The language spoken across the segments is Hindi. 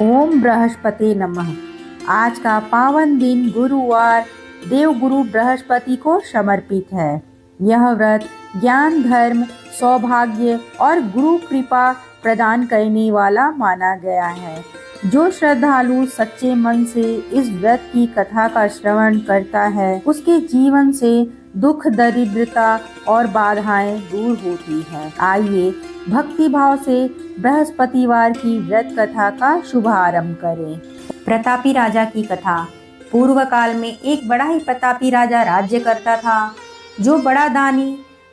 ओम बृहस्पति नमः। आज का पावन दिन गुरुवार देवगुरु बृहस्पति को समर्पित है। यह व्रत ज्ञान, धर्म, सौभाग्य और गुरु कृपा प्रदान करने वाला माना गया है। जो श्रद्धालु सच्चे मन से इस व्रत की कथा का श्रवण करता है, उसके जीवन से दुख, दरिद्रता और बाधाएं दूर होती हैं। आइए भक्ति भाव से बृहस्पतिवार की व्रत कथा का शुभारंभ करें। प्रतापी राजा की कथा। पूर्व काल में एक बड़ा ही प्रतापी राजा राज्य करता था, जो बड़ा दानी,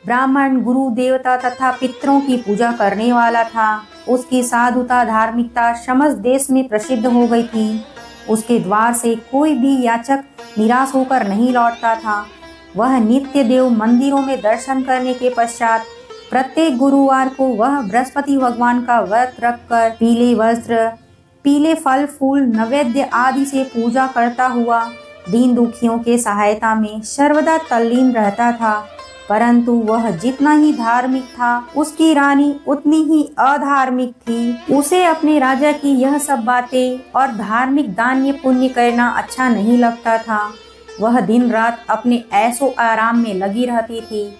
ब्राह्मण, गुरु, देवता तथा पितरों की पूजा करने वाला था। उसकी साधुता, धार्मिकता समस्त देश में प्रसिद्ध हो गई थी। उसके द्वार से कोई भी याचक निराश होकर नहीं लौटता था। वह नित्य देव मंदिरों में दर्शन करने के पश्चात प्रत्येक गुरुवार को वह बृहस्पति भगवान का व्रत रखकर पीले वस्त्र, पीले फल फूल, नैवेद्य आदि से पूजा करता हुआ दीन दुखियों के सहायता में सर्वदा तल्लीन रहता था। परंतु वह जितना ही धार्मिक था, उसकी रानी उतनी ही अधार्मिक थी। उसे अपने राजा की यह सब बातें और धार्मिक दान्य पुण्य करना अच्छा नहीं लगता था। वह दिन रात अपने ऐशो आराम में लगी रहती थी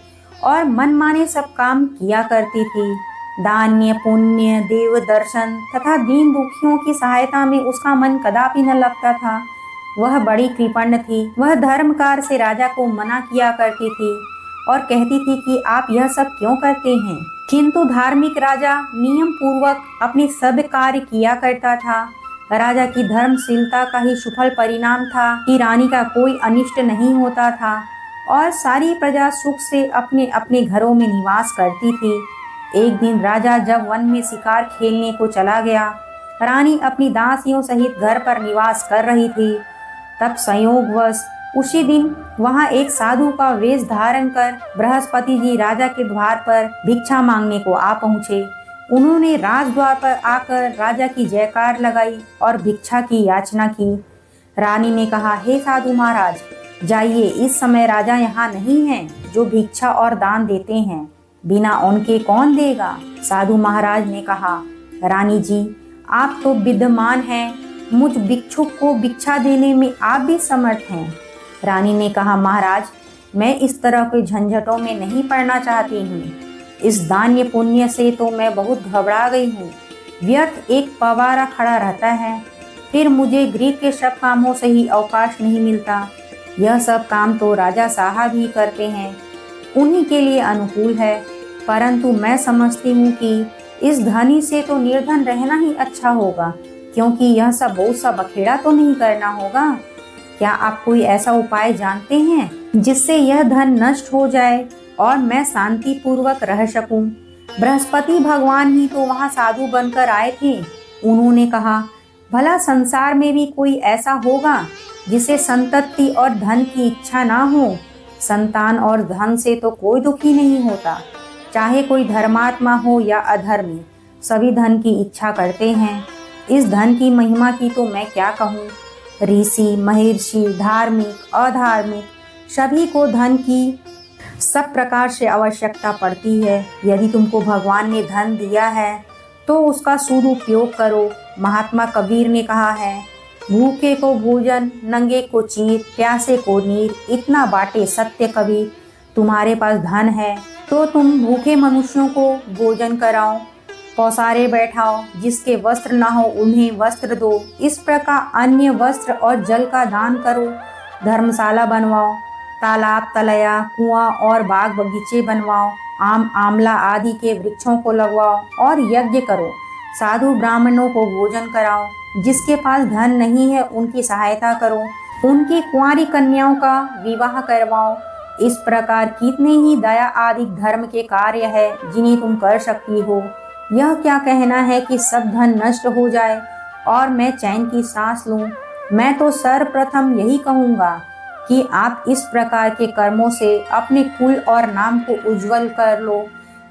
और मनमाने सब काम किया करती थी। दान्य, पुण्य, देव दर्शन तथा दीन दुखियों की सहायता में उसका मन कदापि न लगता था। वह बड़ी कृपण थी। वह धर्म कार्य से राजा को मना किया करती थी और कहती थी कि आप यह सब क्यों करते हैं। किंतु धार्मिक राजा नियम पूर्वक अपने सब कार्य किया करता था। राजा की धर्मशीलता का ही सुफल परिणाम था कि रानी का कोई अनिष्ट नहीं होता था और सारी प्रजा सुख से अपने अपने घरों में निवास करती थी। एक दिन राजा जब वन में शिकार खेलने को चला गया, रानी अपनी दासियों सहित घर पर निवास कर रही थी। तब संयोगवश उसी दिन वहां एक साधु का वेश धारण कर बृहस्पति जी राजा के द्वार पर भिक्षा मांगने को आ पहुँचे। उन्होंने राजद्वार पर आकर राजा की जयकार लगाई और भिक्षा की याचना की। रानी ने कहा, हे साधु महाराज, जाइए, इस समय राजा यहाँ नहीं है जो भिक्षा और दान देते हैं। बिना उनके कौन देगा? साधु महाराज ने कहा, रानी जी, आप तो विद्यमान हैं, मुझ भिक्षुक को भिक्षा देने में आप भी समर्थ हैं। रानी ने कहा, महाराज, मैं इस तरह के झंझटों में नहीं पड़ना चाहती हूँ। इस दान्य पुण्य से तो मैं बहुत घबरा गई हूँ। व्यर्थ एक पवारा खड़ा रहता है, फिर मुझे गृह के सब कामों से ही अवकाश नहीं मिलता। यह सब काम तो राजा साहब ही करते हैं, उन्हीं के लिए अनुकूल है। परंतु मैं समझती हूँ कि इस धनी से तो निर्धन रहना ही अच्छा होगा, क्योंकि यह सब बहुत सा बखेड़ा तो नहीं करना होगा। क्या आप कोई ऐसा उपाय जानते हैं जिससे यह धन नष्ट हो जाए और मैं शांति पूर्वक रह सकूं? बृहस्पति भगवान ही तो वहां साधु बनकर आए थे। उन्होंने कहा, भला संसार में भी कोई ऐसा होगा जिसे संतति और धन की इच्छा ना हो? संतान और धन से तो कोई दुखी नहीं होता, चाहे कोई धर्मात्मा हो या अधर्मी, सभी धन की इच्छा करते हैं। इस धन की महिमा की तो मैं क्या कहूँ। ऋषि, महर्षि, धार्मिक, अधार्मिक, सभी को धन की सब प्रकार से आवश्यकता पड़ती है। यदि तुमको भगवान ने धन दिया है तो उसका सदुपयोग करो। महात्मा कबीर ने कहा है, भूखे को भोजन, नंगे को चीर, प्यासे को नीर, इतना बाटे सत्य कबीर। तुम्हारे पास धन है तो तुम भूखे मनुष्यों को भोजन कराओ, पौसारे बैठाओ, जिसके वस्त्र ना हो उन्हें वस्त्र दो। इस प्रकार अन्य वस्त्र और जल का दान करो। धर्मशाला बनवाओ, तालाब, तलैया, कुआं और बाग बगीचे बनवाओ, आम, आंवला आदि के वृक्षों को लगवाओ और यज्ञ करो। साधु ब्राह्मणों को भोजन कराओ। जिसके पास धन नहीं है उनकी सहायता करो। उनकी कुंवारी कन्याओं का विवाह करवाओ। इस प्रकार कितने ही दया आदि धर्म के कार्य है जिन्हें तुम कर सकती हो। यह क्या कहना है कि सब धन नष्ट हो जाए और मैं चैन की सांस लूं? मैं तो सर्वप्रथम यही कहूँगा कि आप इस प्रकार के कर्मों से अपने कुल और नाम को उज्जवल कर लो।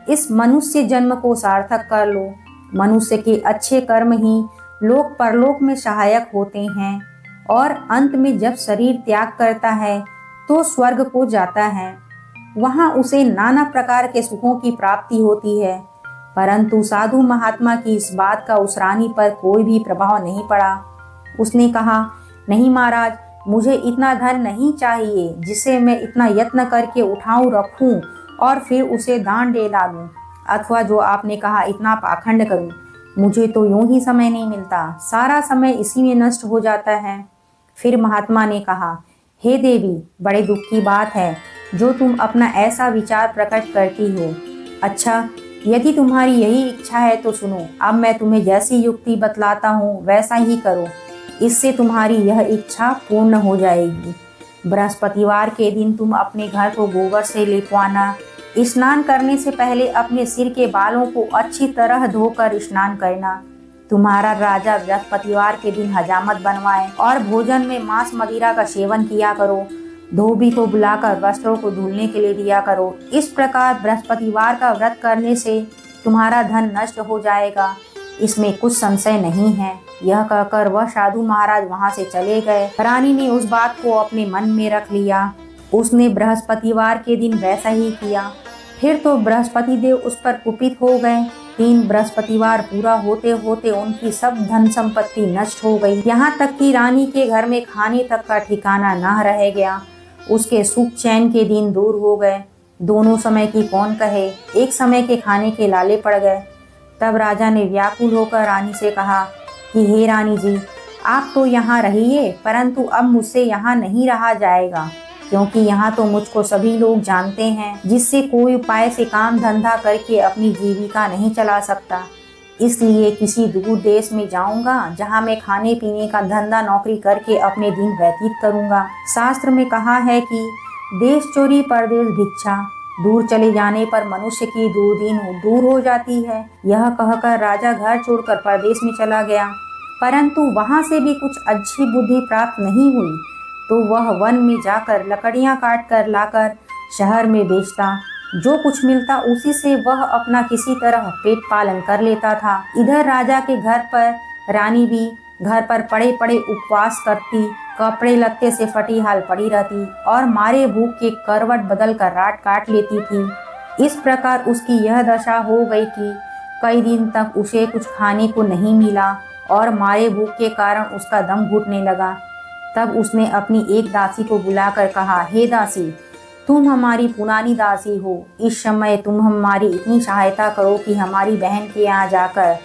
इस मनुष्य जन्म को सार्थक कर लो। मनुष्य के अच्छे कर्म ही लोक परलोक में सहायक होते हैं और अंत में जब शरीर त्याग करता है तो स्वर्ग को जाता है। वहां उसे नाना प्रकार के सुखों की प्राप्ति होती है। परंतु साधु महात्मा की इस बात का उस रानी पर कोई भी प्रभाव नहीं पड़ा। उसने कहा, नहीं महाराज, मुझे इतना धन नहीं चाहिए जिसे मैं इतना यत्न करके उठाऊं, रखूं और फिर उसे दान दे डालूं, अथवा जो आपने कहा इतना पाखंड करूं। मुझे तो यूं ही समय नहीं मिलता, सारा समय इसी में नष्ट हो जाता है। फिर महात्मा ने कहा, हे देवी, बड़े दुख की बात है जो तुम अपना ऐसा विचार प्रकट करती हो। अच्छा, यदि तुम्हारी यही इच्छा है तो सुनो, अब मैं तुम्हें जैसी युक्ति बतलाता हूँ वैसा ही करो, इससे तुम्हारी यह इच्छा पूर्ण हो जाएगी। बृहस्पतिवार के दिन तुम अपने घर को गोबर से लिपवाना। स्नान करने से पहले अपने सिर के बालों को अच्छी तरह धोकर स्नान करना। तुम्हारा राजा बृहस्पतिवार के दिन हजामत बनवाए और भोजन में मांस मदिरा का सेवन किया करो। धोबी को बुलाकर वस्त्रों को धुलने के लिए दिया करो। इस प्रकार बृहस्पतिवार का व्रत करने से तुम्हारा धन नष्ट हो जाएगा, इसमें कुछ संशय नहीं है। यह कहकर वह साधु महाराज वहां से चले गए। रानी ने उस बात को अपने मन में रख लिया। उसने बृहस्पतिवार के दिन वैसा ही किया। फिर तो बृहस्पति देव उस पर कुपित हो गए। 3 बृहस्पतिवार पूरा होते होते उनकी सब धन संपत्ति नष्ट हो गई। यहाँ तक कि रानी के घर में खाने तक का ठिकाना न रह गया। उसके सुख चैन के दिन दूर हो गए। दोनों समय की कौन कहे, एक समय के खाने के लाले पड़ गए। तब राजा ने व्याकुल होकर रानी से कहा कि हे रानी जी, आप तो यहाँ रहिए, परंतु अब मुझसे यहाँ नहीं रहा जाएगा, क्योंकि यहाँ तो मुझको सभी लोग जानते हैं, जिससे कोई उपाय से काम धंधा करके अपनी जीविका नहीं चला सकता। इसलिए किसी दूर देश में जाऊंगा, जहाँ मैं खाने पीने का धंधा नौकरी करके अपने दिन व्यतीत करूंगा। शास्त्र में कहा है कि देश चोरी परदेश भिक्षा, दूर चले जाने पर मनुष्य की दूरबीन दूर हो जाती है। यह कहकर राजा घर छोड़कर परदेश में चला गया, परंतु वहां से भी कुछ अच्छी बुद्धि प्राप्त नहीं हुई, तो वह वन में जाकर लकड़ियां काट कर लाकर शहर में बेचता। जो कुछ मिलता उसी से वह अपना किसी तरह पेट पालन कर लेता था। इधर राजा के घर पर रानी भी घर पर पड़े पड़े उपवास करती, कपड़े लत्ते से फटी हाल पड़ी रहती और मारे भूख के करवट बदल कर रात काट लेती थी। इस प्रकार उसकी यह दशा हो गई कि कई दिन तक उसे कुछ खाने को नहीं मिला और मारे भूख के कारण उसका दम घुटने लगा। तब उसने अपनी एक दासी को बुलाकर कहा, हे दासी, तुम हमारी पुरानी दासी हो। इस समय तुम हमारी इतनी सहायता करो कि हमारी बहन के यहाँ जाकर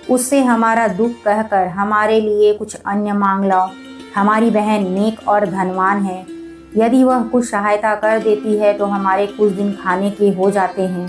उससे हमारा दुख कहकर हमारे लिए कुछ अन्न मांग लाओ। हमारी बहन नेक और धनवान है। यदि वह कुछ सहायता कर देती है तो हमारे कुछ दिन खाने के हो जाते हैं,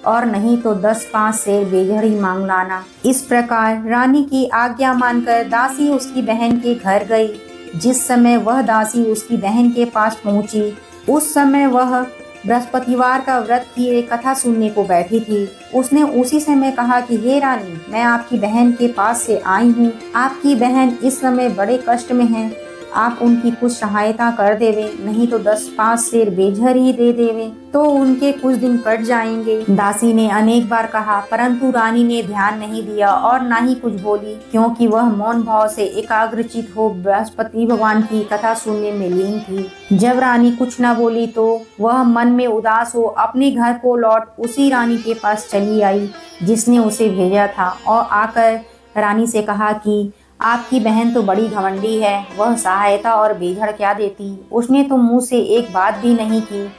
और नहीं तो 10-5 सेर बेजड़ ही मांग लाना। इस प्रकार रानी की आज्ञा मानकर दासी उसकी बहन के घर गई। जिस समय वह दासी उसकी बहन के पास पहुंची, उस समय वह बृहस्पतिवार का व्रत किए कथा सुनने को बैठी थी। उसने उसी समय कहा कि हे रानी, मैं आपकी बहन के पास से आई हूँ। आपकी बहन इस समय बड़े कष्ट में है, आप उनकी कुछ सहायता कर देवे, नहीं तो 10-5 सेर बेझर ही दे देवे तो उनके कुछ दिन कट जाएंगे। दासी ने अनेक बार कहा, परंतु रानी ने ध्यान नहीं दिया और ना ही कुछ बोली, क्योंकि वह मौन भाव से एकाग्रचित हो बृहस्पति भगवान की कथा सुनने में लीन थी। जब रानी कुछ न बोली तो वह मन में उदास हो अपने घर को लौट उसी रानी के पास चली आई जिसने उसे भेजा था, और आकर रानी से कहा कि आपकी बहन तो बड़ी घमंडी है, वह सहायता और बेझड़ क्या देती, उसने तो मुँह से एक बात भी नहीं की।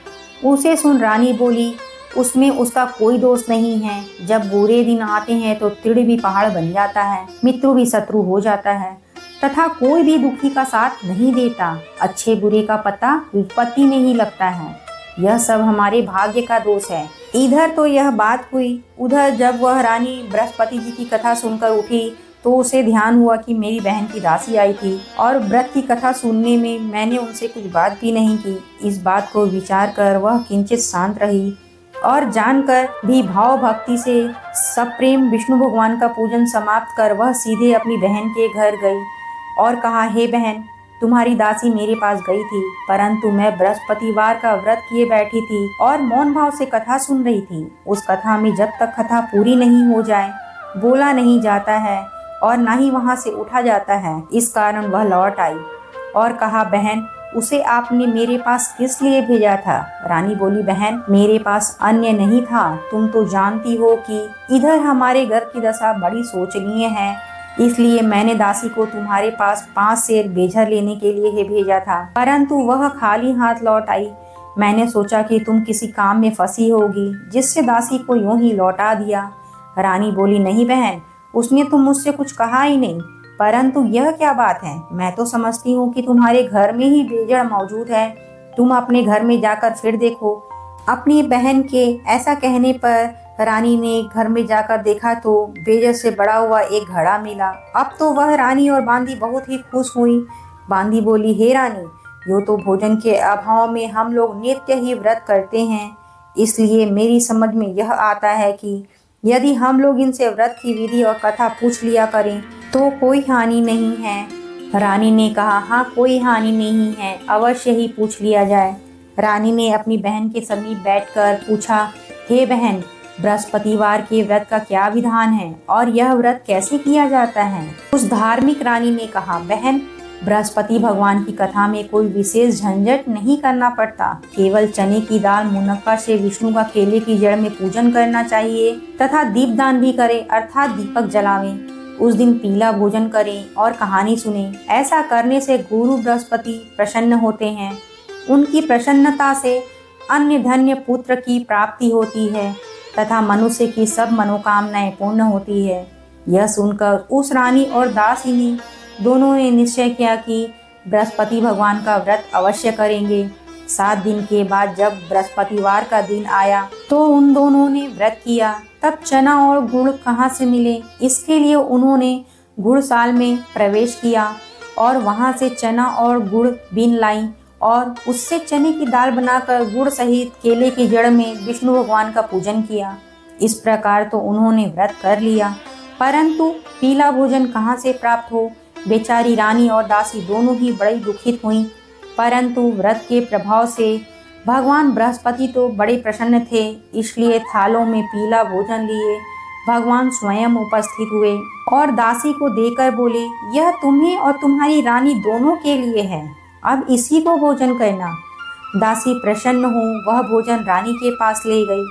उसे सुन रानी बोली, उसमें उसका कोई दोष नहीं है। जब बुरे दिन आते हैं तो तिड़ भी पहाड़ बन जाता है, मित्र भी शत्रु हो जाता है, तथा कोई भी दुखी का साथ नहीं देता। अच्छे बुरे का पता विपत्ति में ही लगता है। यह सब हमारे भाग्य का दोष है। इधर तो यह बात हुई। उधर जब वह रानी बृहस्पति जी की कथा सुनकर उठी तो उसे ध्यान हुआ कि मेरी बहन की दासी आई थी और व्रत की कथा सुनने में मैंने उनसे कुछ बात भी नहीं की। इस बात को विचार कर वह किंचित शांत रही और जानकर भी भाव भक्ति से सप्रेम विष्णु भगवान का पूजन समाप्त कर वह सीधे अपनी बहन के घर गई और कहा, हे बहन, तुम्हारी दासी मेरे पास गई थी, परंतु मैं बृहस्पतिवार का व्रत किए बैठी थी और मौन भाव से कथा सुन रही थी। उस कथा में जब तक कथा पूरी नहीं हो जाए बोला नहीं जाता है और ना ही वहां से उठा जाता है। इस कारण वह लौट आई और कहा, बहन, उसे आपने मेरे पास किस लिए भेजा था? रानी बोली, बहन मेरे पास अन्य नहीं था। तुम तो जानती हो कि इधर हमारे घर की दशा बड़ी शोचनीय है, इसलिए मैंने दासी को तुम्हारे पास 5 सेर बेझर लेने के लिए ही भेजा था, परंतु वह खाली हाथ लौट आई। मैंने सोचा कि तुम किसी काम में फंसी होगी, जिससे दासी को यूं ही लौटा दिया। रानी बोली, नहीं बहन, उसने तो मुझसे कुछ कहा ही नहीं, परंतु यह क्या बात है? मैं तो समझती हूँ कि तुम्हारे घर में ही बेजड़ मौजूद है। तुम अपने घर में जाकर फिर देखो। अपनी बहन के ऐसा कहने पर रानी ने घर में जाकर देखा तो बेजड़ से बड़ा हुआ एक घड़ा मिला। अब तो वह रानी और बांदी बहुत ही खुश हुई। बांदी बोली, हे रानी, यो तो भोजन के अभाव में हम लोग नित्य ही व्रत करते हैं, इसलिए मेरी समझ में यह आता है कि यदि हम लोग इनसे व्रत की विधि और कथा पूछ लिया करें तो कोई हानि नहीं है। रानी ने कहा, हाँ, कोई हानि नहीं है, अवश्य ही पूछ लिया जाए। रानी ने अपनी बहन के समीप बैठकर पूछा, हे बहन, बृहस्पतिवार के व्रत का क्या विधान है और यह व्रत कैसे किया जाता है? उस धार्मिक रानी ने कहा, बहन, बृहस्पति भगवान की कथा में कोई विशेष झंझट नहीं करना पड़ता। केवल चने की दाल मुनक्का से विष्णु का केले की जड़ में पूजन करना चाहिए तथा दीपदान भी करें, अर्थात दीपक जलावें। उस दिन पीला भोजन करें और कहानी सुने। ऐसा करने से गुरु बृहस्पति प्रसन्न होते हैं। उनकी प्रसन्नता से अन्य धन्य पुत्र की प्राप्ति होती है तथा मनुष्य की सब मनोकामनाएं पूर्ण होती है। यह सुनकर उस रानी और दासिनी दोनों ने निश्चय किया कि बृहस्पति भगवान का व्रत अवश्य करेंगे। 7 दिन के बाद जब बृहस्पतिवार का दिन आया तो उन दोनों ने व्रत किया। तब चना और गुड़ कहाँ से मिले, इसके लिए उन्होंने गुड़साल में प्रवेश किया और वहां से चना और गुड़ बीन लाई और उससे चने की दाल बनाकर गुड़ सहित केले की जड़ में विष्णु भगवान का पूजन किया। इस प्रकार तो उन्होंने व्रत कर लिया, परंतु पीला भोजन कहाँ से प्राप्त हो? बेचारी रानी और दासी दोनों ही बड़ी दुखित हुईं। परंतु व्रत के प्रभाव से भगवान बृहस्पति तो बड़े प्रसन्न थे, इसलिए थालों में पीला भोजन लिए भगवान स्वयं उपस्थित हुए और दासी को देकर बोले, यह तुम्हें और तुम्हारी रानी दोनों के लिए है, अब इसी को भोजन करना। दासी प्रसन्न हो वह भोजन रानी के पास ले गई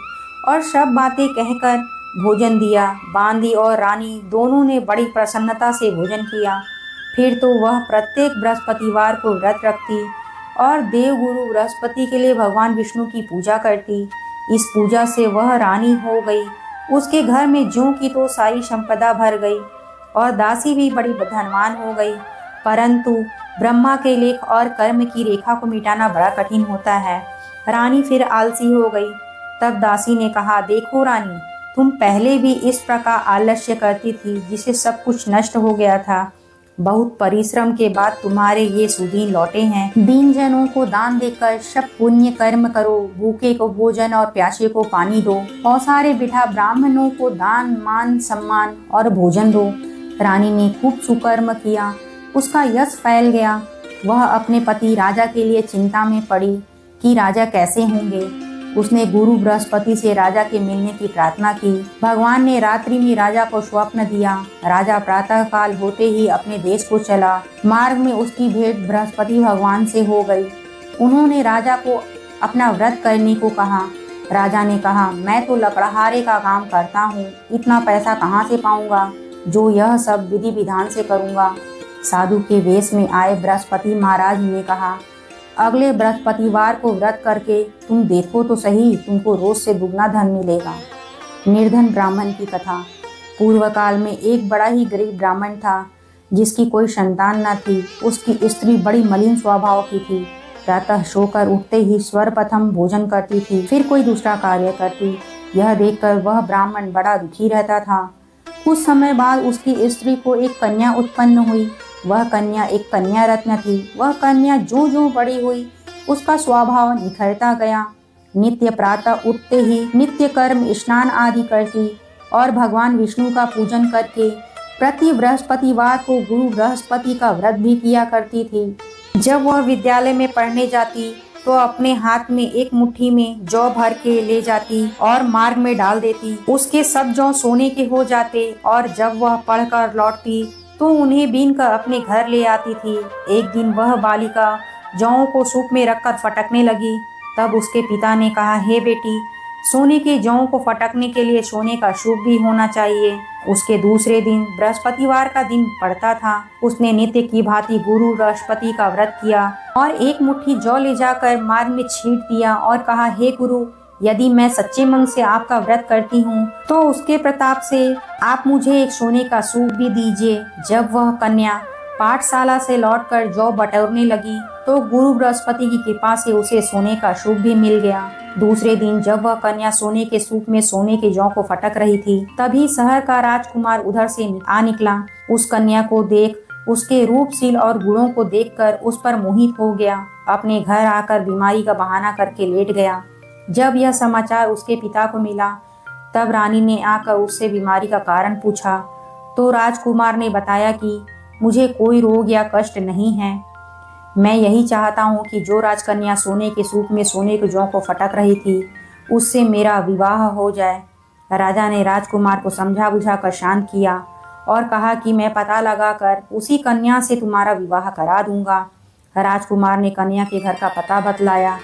और सब बातें कहकर भोजन दिया। बांदी और रानी दोनों ने बड़ी प्रसन्नता से भोजन किया। फिर तो वह प्रत्येक बृहस्पतिवार को व्रत रखती और देवगुरु बृहस्पति के लिए भगवान विष्णु की पूजा करती। इस पूजा से वह रानी हो गई। उसके घर में ज्यों की तो सारी संपदा भर गई और दासी भी बड़ी धनवान हो गई। परंतु ब्रह्मा के लेख और कर्म की रेखा को मिटाना बड़ा कठिन होता है। रानी फिर आलसी हो गई। तब दासी ने कहा, देखो रानी, तुम पहले भी इस प्रकार आलस्य करती थी जिससे सब कुछ नष्ट हो गया था। बहुत परिश्रम के बाद तुम्हारे ये सुदीन लौटे हैं। दीन जनों को दान देकर सब पुण्य कर्म करो। भूखे को भोजन और प्यासे को पानी दो और सारे बिठा ब्राह्मणों को दान मान सम्मान और भोजन दो। रानी ने खूब सुकर्म किया, उसका यश फैल गया। वह अपने पति राजा के लिए चिंता में पड़ी कि राजा कैसे होंगे। उसने गुरु बृहस्पति से राजा के मिलने की प्रार्थना की। भगवान ने रात्रि में राजा को स्वप्न दिया। राजा प्रातः काल होते ही अपने देश को चला। मार्ग में उसकी भेंट बृहस्पति भगवान से हो गई। उन्होंने राजा को अपना व्रत करने को कहा। राजा ने कहा, मैं तो लकड़हारे का काम करता हूँ, इतना पैसा कहाँ से पाऊंगा जो यह सब विधि विधान से करूँगा। साधु के वेश में आए बृहस्पति महाराज ने कहा, अगले बृहस्पतिवार को व्रत करके तुम देखो तो सही, तुमको रोज से दुगना धन मिलेगा। निर्धन ब्राह्मण की कथा। पूर्व काल में एक बड़ा ही गरीब ब्राह्मण था जिसकी कोई संतान न थी। उसकी स्त्री बड़ी मलिन स्वभाव की थी। प्रातः सोकर उठते ही सर्वप्रथम भोजन करती थी, फिर कोई दूसरा कार्य करती। यह देखकर वह ब्राह्मण बड़ा दुखी रहता था। कुछ समय बाद उसकी स्त्री को एक कन्या उत्पन्न हुई। वह कन्या एक कन्या रत्न थी। वह कन्या जो जो बड़ी हुई उसका स्वभाव निखरता गया। नित्य प्रातः उठते ही नित्य कर्म स्नान आदि करती और भगवान विष्णु का पूजन करके प्रति बृहस्पतिवार को गुरु बृहस्पति का व्रत भी किया करती थी। जब वह विद्यालय में पढ़ने जाती तो अपने हाथ में एक मुट्ठी में जौ भर के ले जाती और मार्ग में डाल देती। उसके सब जौ सोने के हो जाते और जब वह पढ़कर लौटती तो उन्हें बीन कर अपने घर ले आती थी। एक दिन वह बालिका जौं को सूप में रखकर फटकने लगी। तब उसके पिता ने कहा, हे बेटी, सोने के जौं को फटकने के लिए सोने का सूप भी होना चाहिए। उसके दूसरे दिन बृहस्पतिवार का दिन पड़ता था। उसने नित्य की भांति गुरु बृहस्पति का व्रत किया और एक मुट्ठी जौ ले जाकर मार्ग में छींट दिया और कहा, हे गुरु, यदि मैं सच्चे मन से आपका व्रत करती हूँ तो उसके प्रताप से आप मुझे एक सोने का सूप भी दीजिए। जब वह कन्या पाठशाला से लौटकर जौ बटोरने लगी तो गुरु बृहस्पति की कृपा से उसे सोने का सूप भी मिल गया। दूसरे दिन जब वह कन्या सोने के सूप में सोने के जौ को फटक रही थी, तभी शहर का राजकुमार उधर से आ निकला। उस कन्या को देख उसके रूपशील और गुणों को देखकर उस पर मोहित हो गया। अपने घर आकर बीमारी का बहाना करके लेट गया। जब यह समाचार उसके पिता को मिला तब रानी ने आकर उससे बीमारी का कारण पूछा तो राजकुमार ने बताया कि मुझे कोई रोग या कष्ट नहीं है। मैं यही चाहता हूँ कि जो राजकन्या सोने के सूप में सोने के जौ को फटक रही थी उससे मेरा विवाह हो जाए। राजा ने राजकुमार को समझा बुझा कर शांत किया और कहा कि मैं पता लगाकर उसी कन्या से तुम्हारा विवाह करा दूंगा। राजकुमार ने कन्या के घर का पता बतलाया।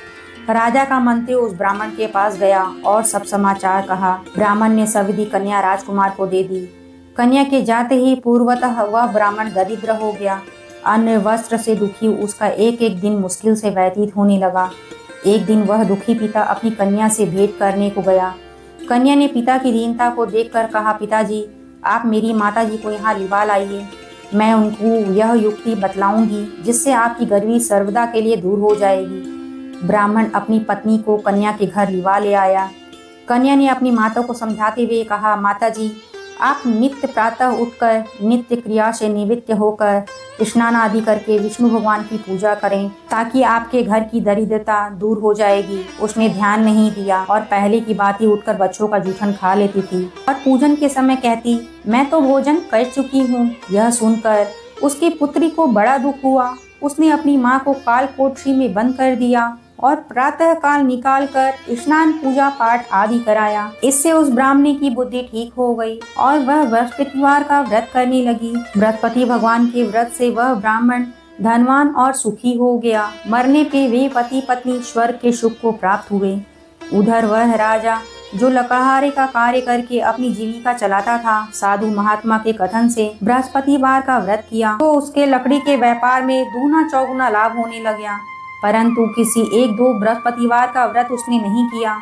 राजा का मंत्री उस ब्राह्मण के पास गया और सब समाचार कहा। ब्राह्मण ने सविधि कन्या राजकुमार को दे दी। कन्या के जाते ही पूर्वतः वह ब्राह्मण दरिद्र हो गया। अन्न वस्त्र से दुखी उसका एक एक दिन मुश्किल से व्यतीत होने लगा। एक दिन वह दुखी पिता अपनी कन्या से भेंट करने को गया। कन्या ने पिता की दीनता को देखकर कहा, पिताजी, आप मेरी माताजी को यहाँ लिवा लाइए। मैं उनको यह युक्ति बतलाऊंगी जिससे आपकी गरीबी सर्वदा के लिए दूर हो जाएगी। ब्राह्मण अपनी पत्नी को कन्या के घर लिवा ले आया। कन्या ने अपनी माता को समझाते हुए कहा, माताजी, आप नित्य प्रातः उठकर नित्य क्रिया से निवृत्त होकर स्नान आदि करके विष्णु भगवान की पूजा करें ताकि आपके घर की दरिद्रता दूर हो जाएगी। उसने ध्यान नहीं दिया और पहले की बात ही उठकर बच्चों का जूठन खा लेती थी और पूजन के समय कहती, मैं तो भोजन कर चुकी हूँ। यह सुनकर उसकी पुत्री को बड़ा दुख हुआ। उसने अपनी माँ को काल कोठरी में बंद कर दिया और प्रातः काल निकाल कर स्नान पूजा पाठ आदि कराया। इससे उस ब्राह्मणी की बुद्धि ठीक हो गई और वह बृहस्पतिवार का व्रत करने लगी। बृहस्पति भगवान के व्रत से वह ब्राह्मण धनवान और सुखी हो गया। मरने पे वे पति पत्नी स्वर्ग के सुख को प्राप्त हुए। उधर वह राजा जो लकड़हारे का कार्य करके अपनी जीविका चलाता था, साधु महात्मा के कथन से बृहस्पतिवार का व्रत किया तो उसके लकड़ी के व्यापार में दूना चौगुना लाभ होने लगा। परंतु किसी एक दो बृहस्पतिवार का व्रत उसने नहीं किया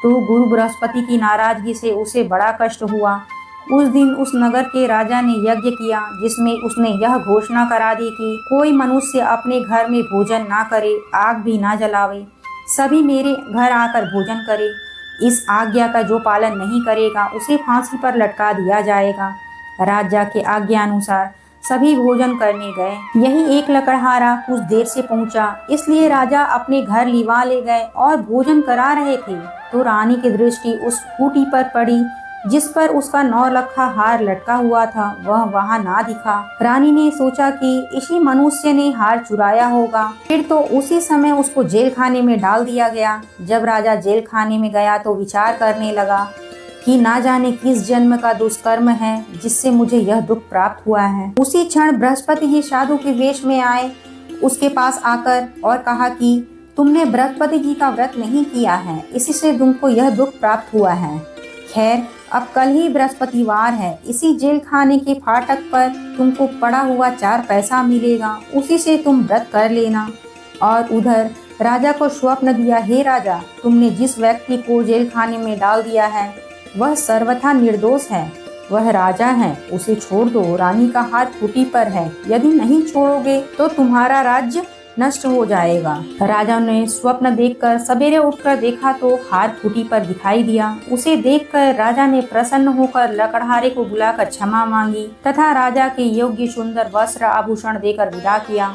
तो गुरु बृहस्पति की नाराजगी से उसे बड़ा कष्ट हुआ। उस दिन उस नगर के राजा ने यज्ञ किया जिसमें उसने यह घोषणा करा दी कि कोई मनुष्य अपने घर में भोजन ना करे, आग भी ना जलावे, सभी मेरे घर आकर भोजन करे। इस आज्ञा का जो पालन नहीं करेगा उसे फांसी पर लटका दिया जाएगा। राजा के आज्ञा अनुसार सभी भोजन करने गए। यही एक लकड़हारा कुछ देर से पहुंचा, इसलिए राजा अपने घर लिवा ले गए और भोजन करा रहे थे तो रानी की दृष्टि उस खूंटी पर पड़ी जिस पर उसका 9 लखा हार लटका हुआ था। वह वहां ना दिखा। रानी ने सोचा कि इसी मनुष्य ने हार चुराया होगा। फिर तो उसी समय उसको जेल खाने में डाल दिया गया। जब राजा जेल खाने में गया तो विचार करने लगा कि ना जाने किस जन्म का दुष्कर्म है जिससे मुझे यह दुख प्राप्त हुआ है। उसी क्षण बृहस्पति जी साधु के वेश में आए उसके पास आकर और कहा कि तुमने बृहस्पति जी का व्रत नहीं किया है, इसी से तुमको यह दुख प्राप्त हुआ है। खैर, अब कल ही बृहस्पतिवार है, इसी जेल खाने के फाटक पर तुमको पड़ा हुआ 4 पैसा मिलेगा, उसी से तुम व्रत कर लेना। और उधर राजा को स्वप्न दिया, हे राजा, तुमने जिस व्यक्ति को जेल खाने में डाल दिया है वह सर्वथा निर्दोष है, वह राजा है, उसे छोड़ दो। रानी का हाथ खूंटी पर है, यदि नहीं छोड़ोगे तो तुम्हारा राज्य नष्ट हो जाएगा। राजा ने स्वप्न देखकर सवेरे उठकर देखा तो हार खूंटी पर दिखाई दिया। उसे देखकर राजा ने प्रसन्न होकर लकड़हारे को बुलाकर क्षमा मांगी तथा राजा के योग्य सुंदर वस्त्र आभूषण देकर विदा किया।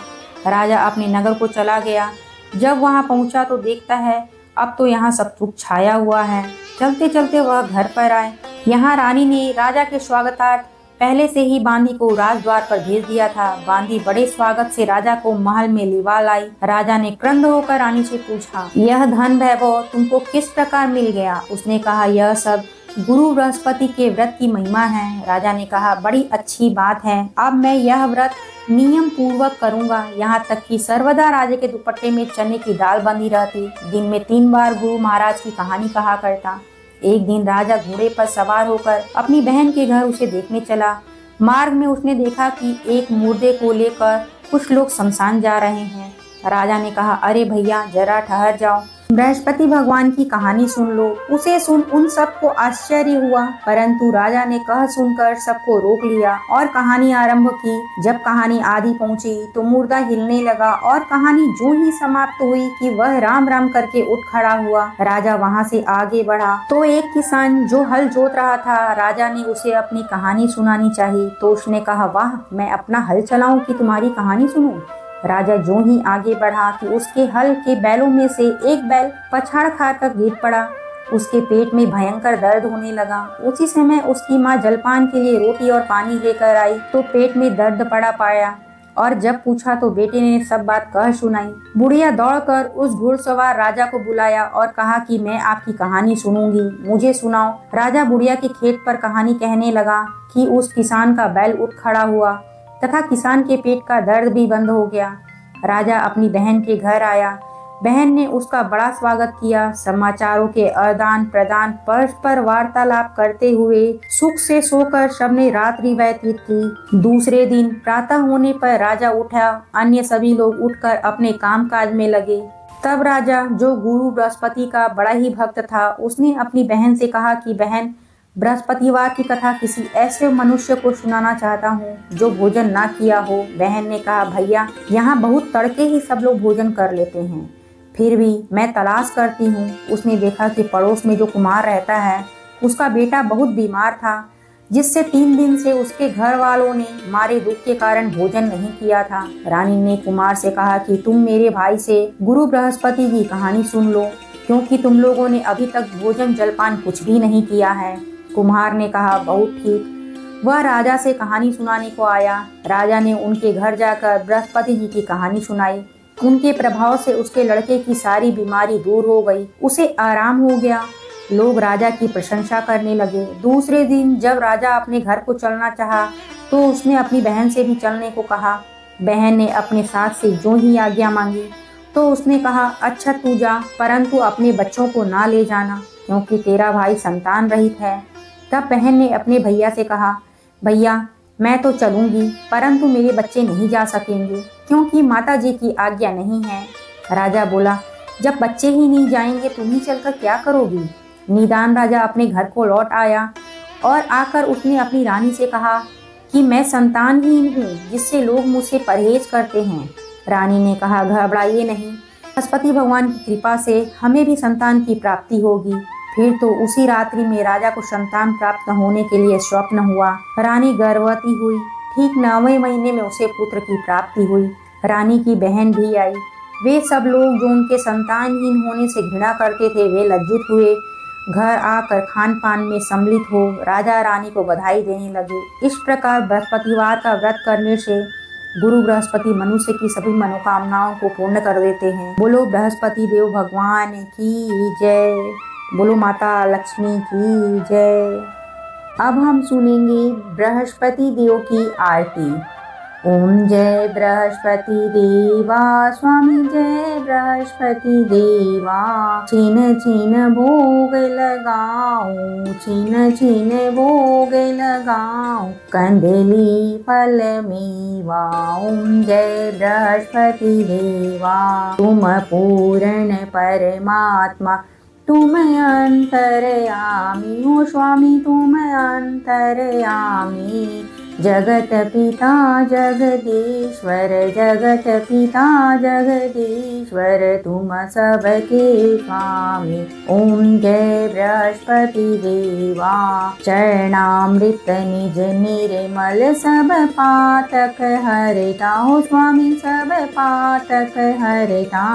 राजा अपने नगर को चला गया। जब वहां पहुंचा तो देखता है अब तो यहाँ सब सुख छाया हुआ है। चलते चलते वह घर पर आए। यहाँ रानी ने राजा के स्वागतार्थ पहले से ही बांदी को राजद्वार पर भेज दिया था। बांदी बड़े स्वागत से राजा को महल में लिवा लाई। राजा ने क्रंद होकर रानी से पूछा, यह धन वैभव तुमको किस प्रकार मिल गया? उसने कहा, यह सब गुरु बृहस्पति के व्रत की महिमा है। राजा ने कहा, बड़ी अच्छी बात है, अब मैं यह व्रत नियम पूर्वक करूंगा। यहाँ तक कि सर्वदा राजा के दुपट्टे में चने की दाल बंधी रहती। दिन में 3 बार गुरु महाराज की कहानी कहा करता। एक दिन राजा घोड़े पर सवार होकर अपनी बहन के घर उसे देखने चला। मार्ग में उसने देखा कि एक मुर्दे को लेकर कुछ लोग शमशान जा रहे हैं। राजा ने कहा, अरे भैया जरा ठहर जाओ, बृहस्पति भगवान की कहानी सुन लो। उसे सुन उन सबको आश्चर्य हुआ, परंतु राजा ने कह सुनकर सबको रोक लिया और कहानी आरंभ की। जब कहानी आधी पहुंची तो मुर्दा हिलने लगा और कहानी जो ही समाप्त हुई कि वह राम राम करके उठ खड़ा हुआ। राजा वहां से आगे बढ़ा तो एक किसान जो हल जोत रहा था, राजा ने उसे अपनी कहानी सुनानी चाहिए। तो उसने कहा, वाह, मैं अपना हल चलाऊं कि तुम्हारी कहानी सुनूं। राजा जो ही आगे बढ़ा कि उसके हल के बैलों में से एक बैल पछाड़ खाकर गिर पड़ा। उसके पेट में भयंकर दर्द होने लगा। उसी समय उसकी माँ जलपान के लिए रोटी और पानी लेकर आई तो पेट में दर्द पड़ा पाया और जब पूछा तो बेटे ने सब बात कह सुनाई। बुढ़िया दौड़कर उस घुड़सवार राजा को बुलाया और कहा कि मैं आपकी कहानी सुनूंगी, मुझे सुनाओ। राजा बुढ़िया के खेत पर कहानी कहने लगा कि उस किसान का बैल उठ खड़ा हुआ तथा किसान के पेट का दर्द भी बंद हो गया। राजा अपनी बहन के घर आया। बहन ने उसका बड़ा स्वागत किया। समाचारों के आदान प्रदान, परस्पर वार्तालाप करते हुए सुख से सोकर सबने रात्रि व्यतीत की। दूसरे दिन प्रातः होने पर राजा उठा। अन्य सभी लोग उठकर अपने काम काज में लगे। तब राजा, जो गुरु बृहस्पति का बड़ा ही भक्त था, उसने अपनी बहन से कहा कि बहन, बृहस्पतिवार की कथा किसी ऐसे मनुष्य को सुनाना चाहता हूँ जो भोजन ना किया हो। बहन ने कहा, भैया, यहाँ बहुत तड़के ही सब लोग भोजन कर लेते हैं, फिर भी मैं तलाश करती हूँ। उसने देखा कि पड़ोस में जो कुमार रहता है उसका बेटा बहुत बीमार था, जिससे 3 दिन से उसके घर वालों ने मारे दुख के कारण भोजन नहीं किया था। रानी ने कुमार से कहा कि तुम मेरे भाई से गुरु बृहस्पति की कहानी सुन लो, क्योंकि तुम लोगों ने अभी तक भोजन जलपान कुछ भी नहीं किया है। कुम्हार ने कहा, बहुत ठीक। वह राजा से कहानी सुनाने को आया। राजा ने उनके घर जाकर बृहस्पति जी की कहानी सुनाई। उनके प्रभाव से उसके लड़के की सारी बीमारी दूर हो गई, उसे आराम हो गया। लोग राजा की प्रशंसा करने लगे। दूसरे दिन जब राजा अपने घर को चलना चाहा तो उसने अपनी बहन से भी चलने को कहा। बहन ने अपने साथ से जो ही आज्ञा मांगी तो उसने कहा, अच्छा तू जा, परंतु अपने बच्चों को ना ले जाना, क्योंकि तेरा भाई संतान रहित है। तब बहन ने अपने भैया से कहा, भैया, मैं तो चलूंगी, परंतु मेरे बच्चे नहीं जा सकेंगे, क्योंकि माता जी की आज्ञा नहीं है। राजा बोला, जब बच्चे ही नहीं जाएंगे तुम ही चलकर क्या करोगी। निदान राजा अपने घर को लौट आया और आकर उसने अपनी रानी से कहा कि मैं संतानहीन हूँ, जिससे लोग मुझसे परहेज करते हैं। रानी ने कहा, घबराइए नहीं, बृहस्पति भगवान की कृपा से हमें भी संतान की प्राप्ति होगी। फिर तो उसी रात्रि में राजा को संतान प्राप्त होने के लिए स्वप्न हुआ। रानी गर्भवती हुई। ठीक 9वें महीने में उसे पुत्र की प्राप्ति हुई। रानी की बहन भी आई। वे सब लोग जो उनके संतानहीन होने से घृणा करते थे, वे लज्जित हुए। घर आकर खान पान में सम्मिलित हो राजा रानी को बधाई देने लगे। इस प्रकार बृहस्पतिवार का व्रत करने से गुरु बृहस्पति मनुष्य की सभी मनोकामनाओं को पूर्ण कर देते हैं। बोलो बृहस्पति देव भगवान की जय। बोलो माता लक्ष्मी की जय। अब हम सुनेंगे बृहस्पति देव की आरती। ओम जय बृहस्पति देवा स्वामी, जय बृहस्पति देवा। छीन छीन भोग लगाऊं, छीन छीन भोग लगाऊं, कंदली फल मेवा। ओम जय बृहस्पति देवा। तुम पूर्ण परमात्मा, तुम अंतर्यामी हो स्वामी, तुम अंतर्यामी। जगत पिता जगदीश्वर, जगत पिता जगदीश्वर, तुम सबके स्वामी। ओम जय बृहस्पति देवा। चरणामृत निज निर्मल, सब पातक हरता हो स्वामी, सब पातक हरता।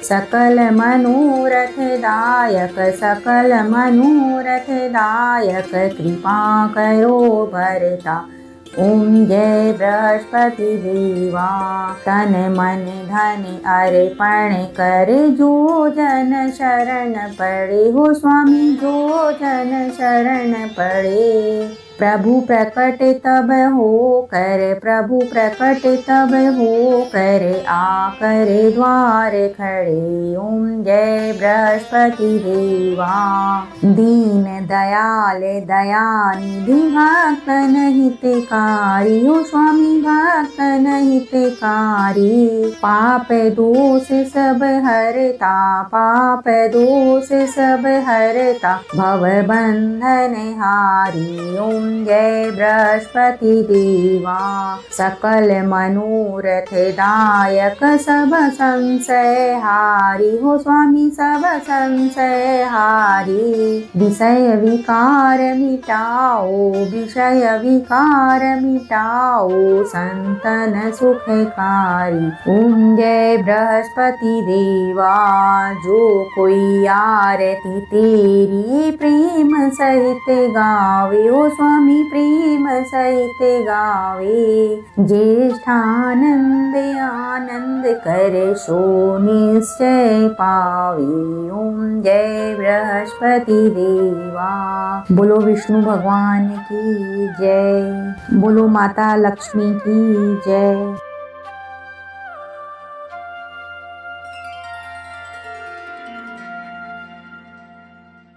सकल मनोरथ दायक, सकल मनोरथ दायक, कृपा करो भरता। ओम जय बृहस्पति देवा। तन मन धन अर्पण करे जो जन शरण पड़े हो स्वामी, जो जन शरण पड़े। प्रभु प्रकट तब हो कर, प्रभु प्रकट तब हो कर, आकर द्वार खड़े। ओम जय बृहस्पति देवा। दीन दयाल दयानिधि भक्तन हितकारी हो स्वामी, भक्तन हितकारी। पाप दोष सब हरता, पाप दोष सब हरता, भव बंधन हारी। ओम जय बृहस्पति देवा। सकल मनोरथ दायक, सब संशय हारी हो स्वामी, सब संशय हारी। विषय विकार मिटाओ, विषय विकार मिटाओ, संतन सुखकारी। ओम जय बृहस्पति देवा। जो कोई आरती तेरी प्रेम सहित गावे ओ स्वामी, प्रेम सहित गावे। ज्येष्ठानंद आनंद करे, सो निश्चय पावे। ओम जय बृहस्पति देवा। बोलो विष्णु भगवान की जय, बोलो माता लक्ष्मी की जय।